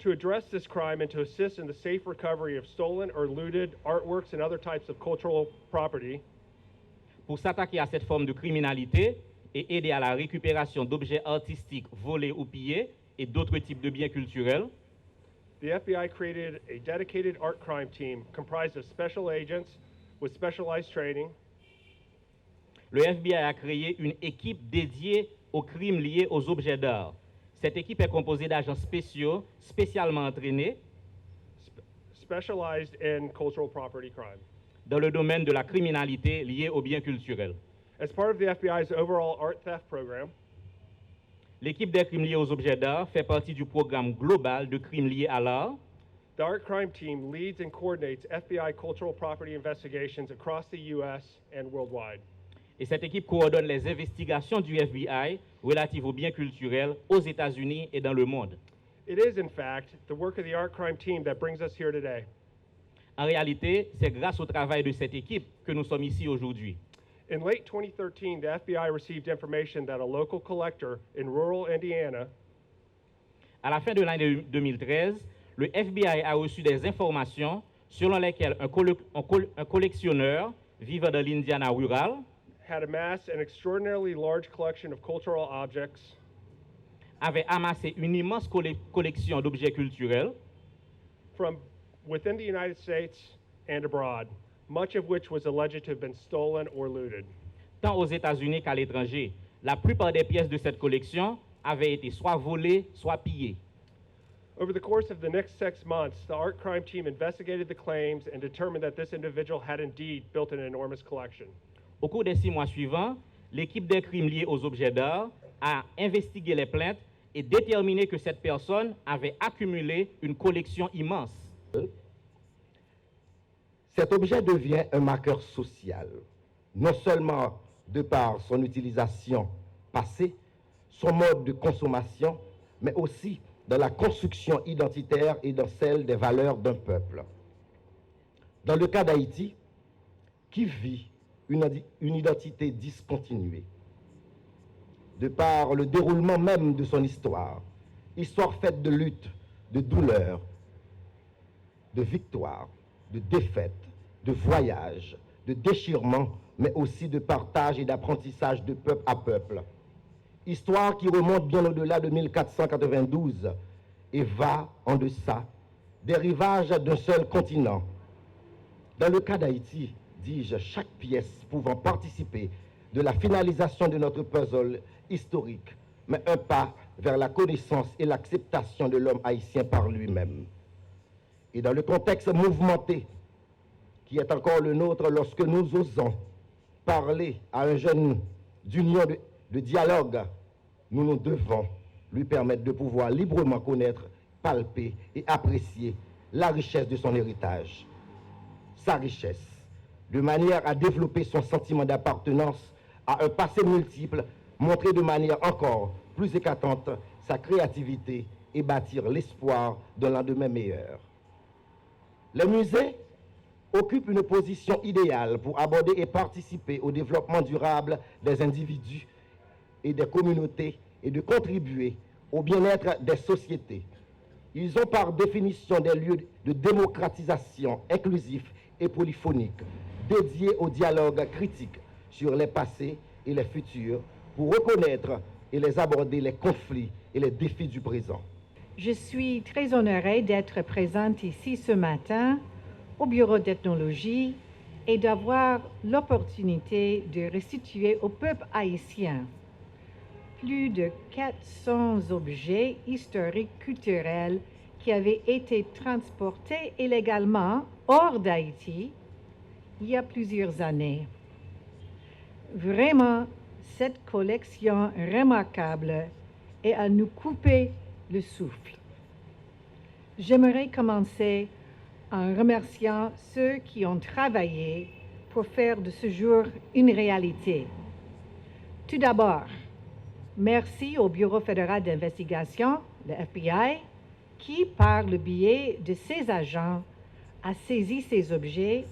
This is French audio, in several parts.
to address this crime and to assist in the safe recovery of stolen or looted artworks and other types of cultural property. Pour s'attaquer à cette forme de criminalité et aider à la récupération d'objets artistiques volés ou pillés et d'autres types de biens culturels, the FBI created a dedicated art crime team comprised of special agents with specialized training. Le FBI a créé une équipe dédiée aux crimes liés aux objets d'art. Cette équipe est composée d'agents spéciaux, spécialement entraînés specialized in cultural property crime. Dans le domaine de la criminalité liée aux biens culturels. As part of the FBI's overall art theft program, l'équipe des crimes liés aux objets d'art fait partie du programme global de crimes liés à l'art. The art crime team leads and coordinates FBI cultural property investigations across the U.S. and worldwide. Et cette équipe coordonne les investigations du FBI relatives aux biens culturels aux États-Unis et dans le monde. It is, in fact, the work of the art crime team that brings us here today. En réalité, c'est grâce au travail de cette équipe que nous sommes ici aujourd'hui. In late 2013, the FBI received information that a local collector in rural Indiana, à la fin de l'année 2013, le FBI a reçu des informations selon lesquelles un collectionneur vivant dans l'Indiana rural had amassed an extraordinarily large collection of cultural objects avait amassé une immense collection d'objets culturels from within the United States and abroad, much of which was alleged to have been stolen or looted. Tant aux États-Unis qu'à l'étranger, la plupart des pièces de cette collection avaient été soit volées, soit pillées. Over the course of the next 6 months, the art crime team investigated the claims and determined that this individual had indeed built an enormous collection. Au cours des 6 mois suivants, l'équipe des crimes liés aux objets d'art a investigué les plaintes et déterminé que cette personne avait accumulé une collection immense. Cet objet devient un marqueur social, non seulement de par son utilisation passée, son mode de consommation, mais aussi dans la construction identitaire et dans celle des valeurs d'un peuple. Dans le cas d'Haïti, qui vit une identité discontinuée, de par le déroulement même de son histoire faite de lutte, de douleur, de victoire, de défaite, de voyage, de déchirement, mais aussi de partage et d'apprentissage de peuple à peuple. Histoire qui remonte bien au-delà de 1492 et va en deçà des rivages d'un seul continent. Dans le cas d'Haïti, dis-je, chaque pièce pouvant participer de la finalisation de notre puzzle historique, mais un pas vers la connaissance et l'acceptation de l'homme haïtien par lui-même. Et dans le contexte mouvementé qui est encore le nôtre lorsque nous osons parler à un jeune d'union, de dialogue, nous nous devons lui permettre de pouvoir librement connaître, palper et apprécier la richesse de son héritage, sa richesse, de manière à développer son sentiment d'appartenance à un passé multiple, montrer de manière encore plus éclatante sa créativité et bâtir l'espoir d'un lendemain meilleur. Les musées occupent une position idéale pour aborder et participer au développement durable des individus et des communautés et de contribuer au bien-être des sociétés. Ils ont par définition des lieux de démocratisation inclusifs et polyphoniques, dédiés au dialogue critique sur les passés et les futurs pour reconnaître et les aborder les conflits et les défis du présent. Je suis très honorée d'être présente ici ce matin au Bureau d'ethnologie et d'avoir l'opportunité de restituer au peuple haïtien plus de 400 objets historiques culturels qui avaient été transportés illégalement hors d'Haïti il y a plusieurs années. Vraiment, cette collection remarquable est à nous couper le souffle. J'aimerais commencer en remerciant ceux qui ont travaillé pour faire de ce jour une réalité. Tout d'abord, merci au Bureau fédéral d'investigation, le FBI, qui, par le biais de ses agents, a saisi ces objets,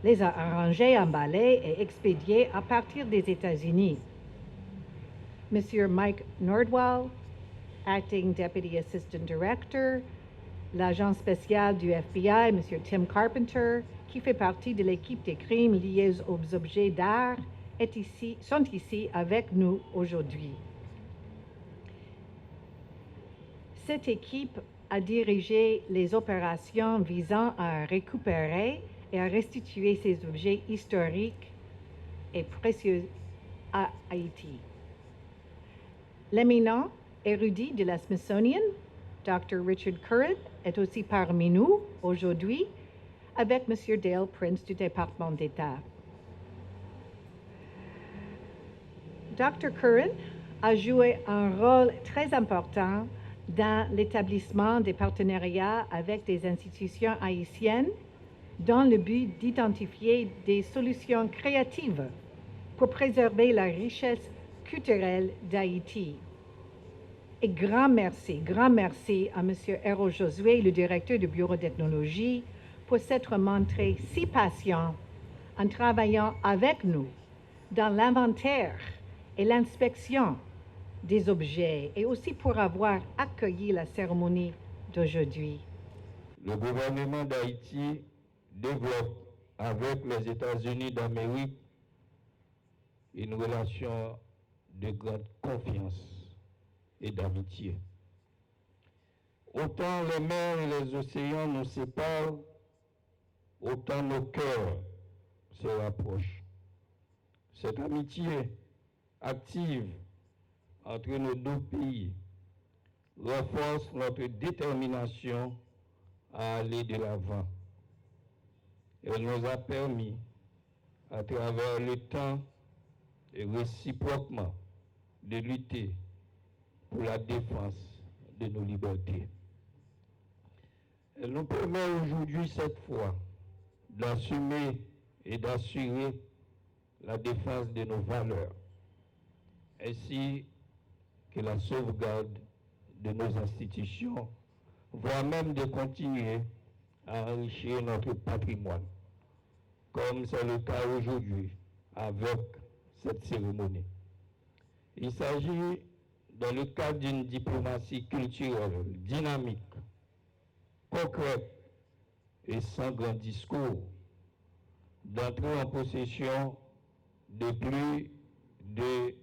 les a arrangés, emballés et expédiés à partir des États-Unis. Monsieur Mike Nordwall, Acting Deputy Assistant Director, l'agent spécial du FBI, M. Tim Carpenter, qui fait partie de l'équipe des crimes liés aux objets d'art, sont ici avec nous aujourd'hui. Cette équipe a dirigé les opérations visant à récupérer et à restituer ces objets historiques et précieux à Haïti. L'éminent érudit de la Smithsonian, Dr. Richard Curran, est aussi parmi nous aujourd'hui avec M. Dale Prince du département d'État. Dr. Curran a joué un rôle très important dans l'établissement des partenariats avec des institutions haïtiennes dans le but d'identifier des solutions créatives pour préserver la richesse culturelle d'Haïti. Et grand merci à M. Hérault Josué, le directeur du Bureau d'ethnologie, pour s'être montré si patient en travaillant avec nous dans l'inventaire et l'inspection des objets et aussi pour avoir accueilli la cérémonie d'aujourd'hui. Le gouvernement d'Haïti développe avec les États-Unis d'Amérique une relation de grande confiance et d'amitié. Autant les mers et les océans nous séparent, autant nos cœurs se rapprochent. Cette amitié active entre nos deux pays renforce notre détermination à aller de l'avant. Elle nous a permis, à travers le temps et réciproquement, de lutter pour la défense de nos libertés. Elle nous permet aujourd'hui, cette fois, d'assumer et d'assurer la défense de nos valeurs, ainsi que la sauvegarde de nos institutions, voire même de continuer à enrichir notre patrimoine, comme c'est le cas aujourd'hui avec cette cérémonie. Il s'agit, dans le cadre d'une diplomatie culturelle dynamique, concrète et sans grand discours, d'entrer en possession de plus de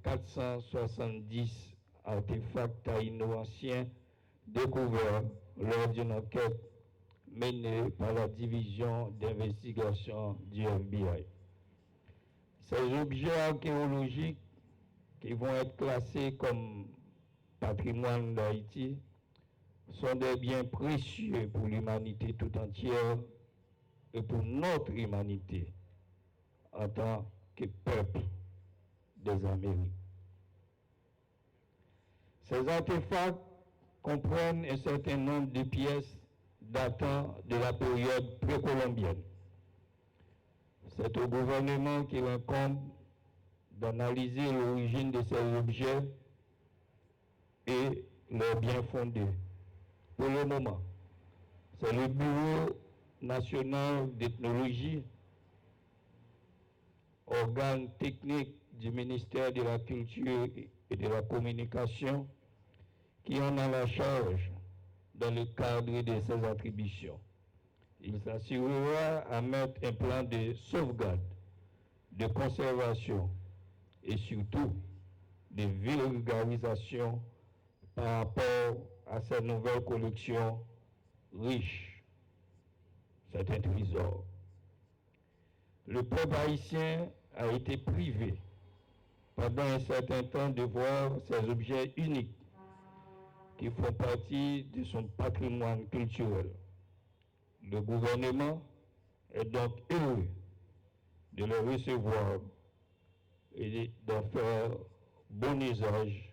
470 artefacts taïnos anciens découverts lors d'une enquête menée par la division d'investigation du FBI. Ces objets archéologiques qui vont être classés comme patrimoine d'Haïti sont des biens précieux pour l'humanité tout entière et pour notre humanité en tant que peuple des Amériques. Ces artefacts comprennent un certain nombre de pièces datant de la période précolombienne. C'est au gouvernement qui incombe d'analyser l'origine de ces objets et leur bien fondé. Pour le moment, c'est le Bureau national d'ethnologie, organe technique du ministère de la Culture et de la Communication, qui en a la charge dans le cadre de ses attributions. Il s'assurera à mettre un plan de sauvegarde, de conservation et surtout de vulgarisation par rapport à ces nouvelles collections riches. C'est un trésor. Le peuple haïtien a été privé pendant un certain temps de voir ces objets uniques qui font partie de son patrimoine culturel. Le gouvernement est donc heureux de les recevoir et d'en faire bon usage